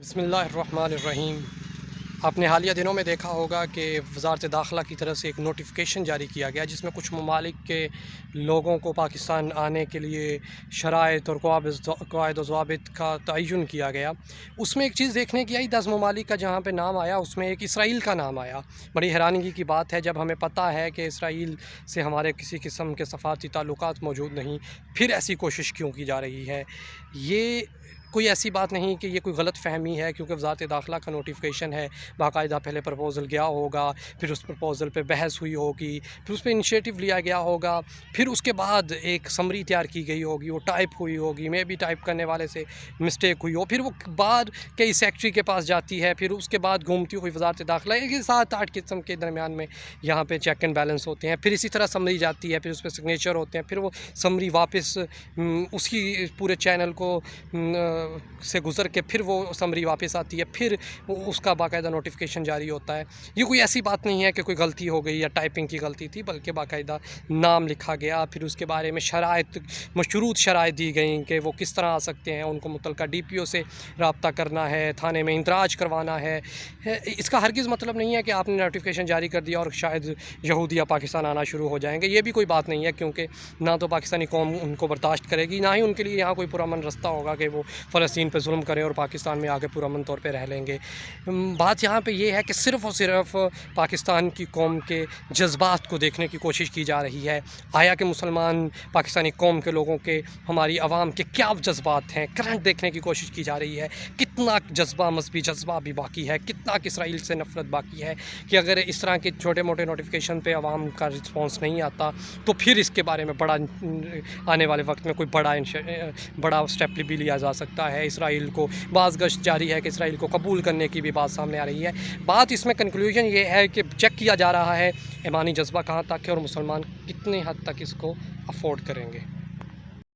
بسم اللہ الرحمن الرحیم۔ آپ نے حالیہ دنوں میں دیکھا ہوگا کہ وزارت داخلہ کی طرف سے ایک نوٹیفیکیشن جاری کیا گیا جس میں کچھ ممالک کے لوگوں کو پاکستان آنے کے لیے شرائط اور قواعد و ضوابط کا تعین کیا گیا۔ اس میں ایک چیز دیکھنے کی آئی، 10 ممالک کا جہاں پہ نام آیا اس میں ایک اسرائیل کا نام آیا۔ بڑی حیرانگی کی بات ہے جب ہمیں پتہ ہے کہ اسرائیل سے ہمارے کسی قسم کے سفارتی تعلقات موجود نہیں، پھر ایسی کوشش کیوں کی جا رہی ہے؟ یہ کوئی ایسی بات نہیں کہ یہ کوئی غلط فہمی ہے، کیونکہ وزارت داخلہ کا نوٹیفیکیشن ہے، باقاعدہ پہلے پرپوزل گیا ہوگا، پھر اس پرپوزل پہ بحث ہوئی ہوگی، پھر اس پہ انیشیٹو لیا گیا ہوگا، پھر اس کے بعد ایک سمری تیار کی گئی ہوگی، وہ ٹائپ ہوئی ہوگی، میں بھی ٹائپ کرنے والے سے مسٹیک ہوئی ہو، پھر وہ بعد کئی سیکٹری کے پاس جاتی ہے، پھر اس کے بعد گھومتی ہوئی وزارت داخلہ ایک 7-8 قسم کے درمیان میں یہاں پہ چیک اینڈ بیلنس ہوتے ہیں، پھر اسی طرح سمری جاتی ہے، پھر اس پہ سگنیچر ہوتے ہیں، پھر وہ سمری واپس اس کی پورے چینل کو سے گزر کے پھر وہ سمری واپس آتی ہے، پھر اس کا باقاعدہ نوٹیفیکیشن جاری ہوتا ہے۔ یہ کوئی ایسی بات نہیں ہے کہ کوئی غلطی ہو گئی یا ٹائپنگ کی غلطی تھی، بلکہ باقاعدہ نام لکھا گیا، پھر اس کے بارے میں مشروط شرائط دی گئیں کہ وہ کس طرح آ سکتے ہیں، ان کو متعلقہ ڈی پی او سے رابطہ کرنا ہے، تھانے میں اندراج کروانا ہے۔ اس کا ہرگز مطلب نہیں ہے کہ آپ نے نوٹیفیکیشن جاری کر دیا اور شاید یہودی یا پاکستان آنا شروع ہو جائیں گے، یہ بھی کوئی بات نہیں ہے، کیونکہ نہ تو پاکستانی قوم ان کو برداشت کرے گی، نہ ہی ان کے لیے یہاں کوئی پرامن رستہ ہوگا کہ وہ فلسطین پہ ظلم کریں اور پاکستان میں آگے پرامن طور پہ رہ لیں گے۔ بات یہاں پہ یہ ہے کہ صرف اور صرف پاکستان کی قوم کے جذبات کو دیکھنے کی کوشش کی جا رہی ہے۔ آیا کہ مسلمان پاکستانی قوم کے لوگوں کے، ہماری عوام کے کیا جذبات ہیں، کرنٹ دیکھنے کی کوشش کی جا رہی ہے، کتنا جذبہ، مذہبی جذبہ بھی باقی ہے، کتنا کہ اسرائیل سے نفرت باقی ہے، کہ اگر اس طرح کے چھوٹے موٹے نوٹیفیکیشن پہ عوام کا رسپانس نہیں آتا تو پھر اس کے بارے میں آنے والے وقت میں کوئی بڑا اسٹیپ بھی لیا جا سکتا ہے۔ اسرائیل کو بعض گشت جاری ہے کہ اسرائیل کو قبول کرنے کی بھی بات سامنے آ رہی ہے۔ بات اس میں کنکلوژن یہ ہے کہ چیک کیا جا رہا ہے ایمانی جذبہ کہاں تک ہے اور مسلمان کتنے حد تک اس کو افورڈ کریں گے۔